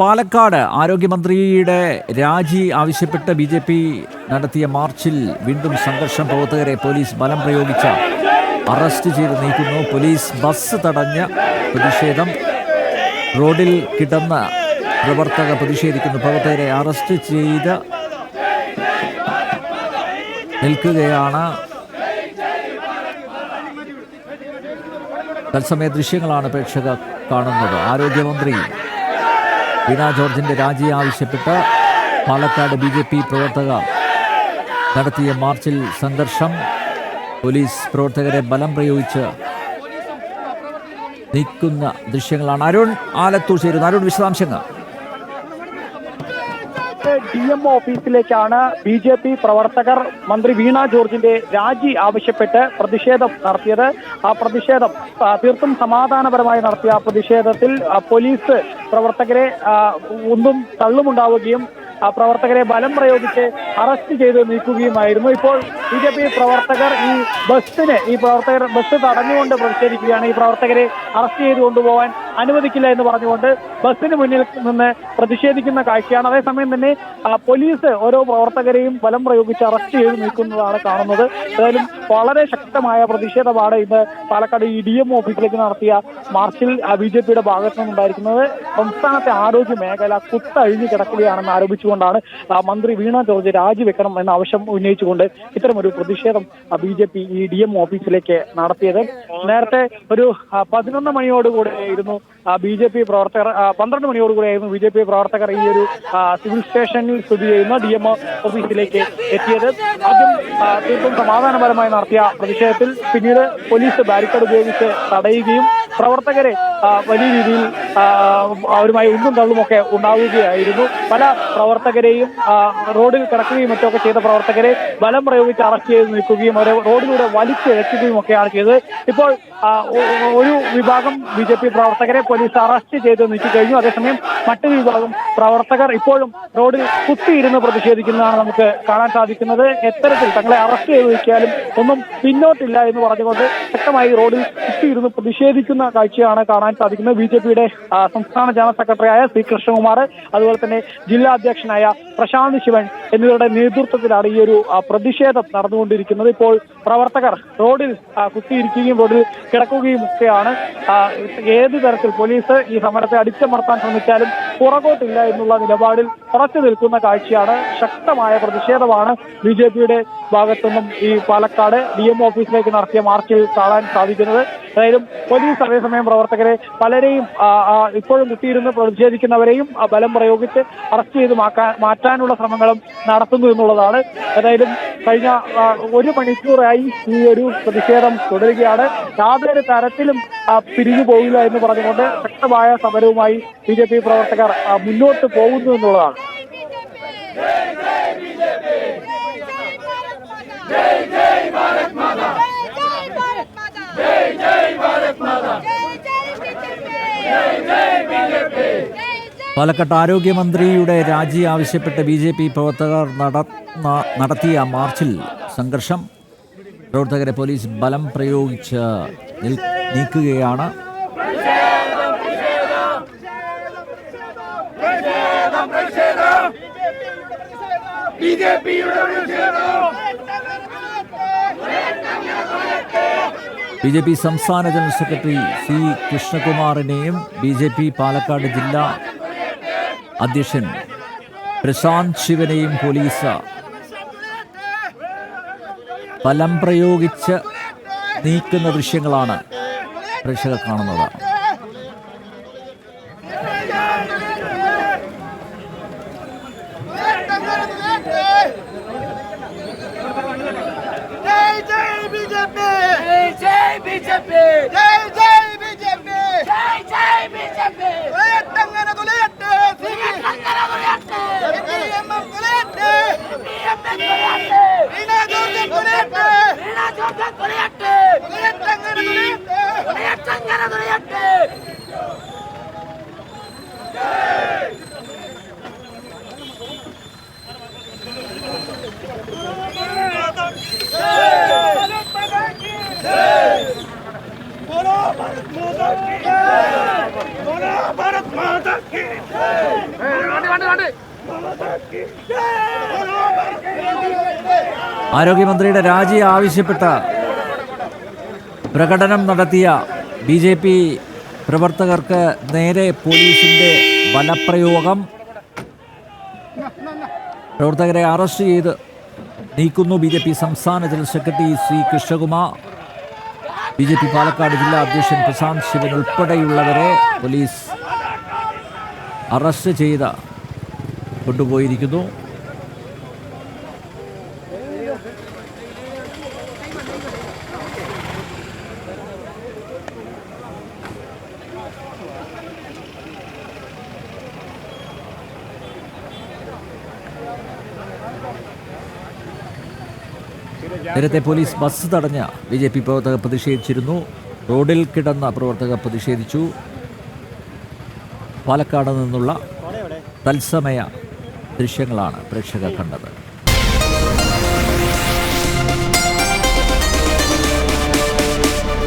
പാലക്കാട് ആരോഗ്യമന്ത്രിയുടെ രാജി ആവശ്യപ്പെട്ട് ബി.ജെ.പി. നടത്തിയ മാർച്ചിൽ വീണ്ടും സംഘർഷം. പ്രവർത്തകരെ പോലീസ് ബലം പ്രയോഗിച്ച് അറസ്റ്റ് ചെയ്ത് നീക്കുന്നു. പോലീസ് ബസ് തടഞ്ഞ പ്രതിഷേധം. റോഡിൽ കിടന്ന് പ്രവർത്തകർ പ്രതിഷേധിക്കുന്നു. പ്രവർത്തകരെ അറസ്റ്റ് ചെയ്ത് നിൽക്കുകയാണ്. തത്സമയ ദൃശ്യങ്ങളാണ് പ്രേക്ഷകർ കാണുന്നത്. ആരോഗ്യമന്ത്രി വീണ ജോർജിന്റെ രാജി ആവശ്യപ്പെട്ട് പാലക്കാട് ബി.ജെ.പി. പ്രവർത്തകർ നടത്തിയ മാർച്ചിൽ സംഘർഷം. പോലീസ് പ്രവർത്തകരെ ബലം പ്രയോഗിച്ച് നീക്കുന്ന ദൃശ്യങ്ങളാണ്. അരുൺ ആലത്തൂർ ചേരുന്നു. അരുൺ, വിശദാംശങ്ങൾ. DMO ഓഫീസിലേക്കാണ് ബി.ജെ.പി. പ്രവർത്തകർ മന്ത്രി വീണ ജോർജിന്റെ രാജി ആവശ്യപ്പെട്ട് പ്രതിഷേധം നടത്തിയത്. ആ പ്രതിഷേധം തീർത്തും സമാധാനപരമായി നടത്തിയ പ്രതിഷേധത്തിൽ പോലീസ് പ്രവർത്തകരെ ഒന്നും തള്ളുമുണ്ടാവുകയും പ്രവർത്തകരെ ബലം പ്രയോഗിച്ച് അറസ്റ്റ് ചെയ്ത് നീക്കുകയുമായിരുന്നു. ഇപ്പോൾ ബി.ജെ.പി. പ്രവർത്തകർ ബസ് തടഞ്ഞുകൊണ്ട് പ്രതിഷേധിക്കുകയാണ്. ഈ പ്രവർത്തകരെ അറസ്റ്റ് ചെയ്ത് കൊണ്ടുപോകാൻ അനുവദിക്കില്ല എന്ന് പറഞ്ഞുകൊണ്ട് ബസ്സിന് മുന്നിൽ നിന്ന് പ്രതിഷേധിക്കുന്ന കാഴ്ചയാണ്. അതേസമയം തന്നെ പോലീസ് ഓരോ പ്രവർത്തകരെയും ബലം പ്രയോഗിച്ച് അറസ്റ്റ് ചെയ്ത് നീക്കുന്നതാണ് കാണുന്നത്. ഏതായാലും വളരെ ശക്തമായ പ്രതിഷേധമാണ് ഇന്ന് പാലക്കാട് DMO ഓഫീസിലേക്ക് നടത്തിയ മാർച്ചിൽ ബി.ജെ.പിയുടെ ഭാഗത്തു നിന്നുണ്ടായിരിക്കുന്നത്. സംസ്ഥാനത്തെ ആരോഗ്യ മേഖല കുത്തഴിഞ്ഞു കിടക്കുകയാണെന്ന് ആരോപിച്ചുകൊണ്ടാണ് മന്ത്രി വീണ ജോർജ് രാജിവെക്കണം എന്ന ആവശ്യം ഉന്നയിച്ചുകൊണ്ട് ഇത്തരമൊരു പ്രതിഷേധം ബി.ജെ.പി. ഈ DMO ഓഫീസിലേക്ക് നടത്തിയത്. നേരത്തെ ഒരു 11 മണിയോടുകൂടെയായിരുന്നു ബി.ജെ.പി. പ്രവർത്തകർ 12 മണിയോടുകൂടിയായിരുന്നു ബി.ജെ.പി. പ്രവർത്തകർ ഈ ഒരു സിവിൽ സ്റ്റേഷനിൽ സ്ഥിതി ചെയ്യുന്ന DMO ഓഫീസിലേക്ക് എത്തിയത്. ആദ്യം തീർത്തും സമാധാനപരമായി നടത്തിയ പ്രതിഷേധത്തിൽ പിന്നീട് പോലീസ് ബാരിക്കേഡ് ഉപയോഗിച്ച് തടയുകയും പ്രവർത്തകരെ വലിയ രീതിയിൽ അവരുമായി ഉന്തും തള്ളുമൊക്കെ ഉണ്ടാവുകയായിരുന്നു. പല പ്രവർത്തകരെയും റോഡിൽ കിടക്കുകയും മറ്റൊക്കെ ചെയ്ത പ്രവർത്തകരെ ബലം പ്രയോഗിച്ച് അറസ്റ്റ് ചെയ്ത് നിൽക്കുകയും അവരെ റോഡിലൂടെ വലിച്ചിഴക്കുകയും ഒക്കെയാണ് ചെയ്തത്. ഇപ്പോൾ ഒരു വിഭാഗം ബി.ജെ.പി. പ്രവർത്തകരെ പോലീസ് അറസ്റ്റ് ചെയ്ത് നീക്കിക്കഴിഞ്ഞു. അതേസമയം മറ്റൊരു വിഭാഗം പ്രവർത്തകർ ഇപ്പോഴും റോഡിൽ കുത്തിയിരുന്ന് പ്രതിഷേധിക്കുന്നതാണ് നമുക്ക് കാണാൻ സാധിക്കുന്നത്. എത്തരത്തിൽ തങ്ങളെ അറസ്റ്റ് ചെയ്ത് നീക്കിയാലും ഒന്നും പിന്നോട്ടില്ല എന്ന് പറഞ്ഞുകൊണ്ട് ശക്തമായി റോഡിൽ കുത്തിയിരുന്ന് പ്രതിഷേധിക്കുന്ന കാഴ്ചയാണ് കാണാൻ സാധിക്കുന്നത്. ബി.ജെ.പിയുടെ സംസ്ഥാന ജനറൽ സെക്രട്ടറിയായ സി കൃഷ്ണകുമാർ, അതുപോലെ തന്നെ ജില്ലാ അധ്യക്ഷനായ പ്രശാന്ത് ശിവൻ എന്നിവരുടെ നേതൃത്വത്തിലാണ് ഈ ഒരു പ്രതിഷേധം നടന്നുകൊണ്ടിരിക്കുന്നത്. ഇപ്പോൾ പ്രവർത്തകർ റോഡിൽ കുത്തിയിരിക്കുകയും റോഡിൽ കിടക്കുകയും ഒക്കെയാണ്. ഏത് തരത്തിൽ പോലീസ് ഈ സമരത്തെ അടിച്ചമർത്താൻ ശ്രമിച്ചാലും പുറകോട്ടില്ല എന്നുള്ള നിലപാടിൽ ഉറച്ചു നിൽക്കുന്ന കാഴ്ചയാണ്. ശക്തമായ പ്രതിഷേധമാണ് ബി.ജെ.പിയുടെ ഭാഗത്തുനിന്നും ഈ പാലക്കാട് DMO ഓഫീസിലേക്ക് നടത്തിയ മാർച്ചിൽ കാണാൻ സാധിക്കുന്നത്. ഏതായാലും പോലീസ് അതേസമയം പ്രവർത്തകരെ പലരെയും ഇപ്പോഴും കുത്തിയിരുന്ന് പ്രതിഷേധിക്കുന്നവരെയും ബലം പ്രയോഗിച്ച് അറസ്റ്റ് ചെയ്ത് മാറ്റാനുള്ള ശ്രമങ്ങളും നടത്തുന്നു എന്നുള്ളതാണ്. ഏതായാലും കഴിഞ്ഞ 1 മണിക്കൂറായി ഈ ഒരു പ്രതിഷേധം തുടരുകയാണ്. യാതൊരു തരത്തിലും പിരിഞ്ഞു പോകില്ല എന്ന് പറഞ്ഞുകൊണ്ട് ശക്തമായ സമരവുമായി ബി.ജെ.പി. പ്രവർത്തകർ മുന്നോട്ട് പോകുന്നു എന്നുള്ളതാണ്. പാലക്കാട് ആരോഗ്യമന്ത്രിയുടെ രാജി ആവശ്യപ്പെട്ട് ബി.ജെ.പി. പ്രവർത്തകർ നടത്തിയ മാർച്ചിൽ സംഘർഷം. പ്രവർത്തകരെ പോലീസ് ബലം പ്രയോഗിച്ച് നീക്കുകയാണ്. ബി.ജെ.പി. സംസ്ഥാന ജനറൽ സെക്രട്ടറി സി കൃഷ്ണകുമാറിനെയും ബി.ജെ.പി. പാലക്കാട് ജില്ലാ അധ്യക്ഷൻ പ്രശാന്ത് ശിവനെയും പോലീസ് ബലം പ്രയോഗിച്ച് നീക്കുന്ന ദൃശ്യങ്ങളാണ് പ്രേക്ഷകർ കാണുന്നത്. ആരോഗ്യമന്ത്രിയുടെ രാജി ആവശ്യപ്പെട്ട പ്രകടനം നടത്തിയ BJP പ്രവർത്തകർക്ക് നേരെ പോലീസിന്റെ ബലപ്രയോഗം. പ്രവർത്തകരെ അറസ്റ്റ് ചെയ്ത് നീക്കുന്നു BJP സംസ്ഥാന general secretary Shri Krishnakumar. BJP Palakkad ജില്ലാ അധ്യക്ഷൻ പ്രശാന്ത് ശിവൻ ഉൾപ്പെടെയുള്ളവരെ പോലീസ് അറസ്റ്റ് ചെയ്ത് കൊണ്ടുപോയിരിക്കുന്നു. നേരത്തെ പോലീസ് ബസ് തടഞ്ഞ BJP പ്രവർത്തകർ പ്രതിഷേധിച്ചിരുന്നു. റോഡിൽ കിടന്ന പ്രവർത്തകർ പ്രതിഷേധിച്ചു. പാലക്കാട് നിന്നുള്ള തത്സമയ ദൃശ്യങ്ങളാണ് പ്രേക്ഷകർ കണ്ടത്.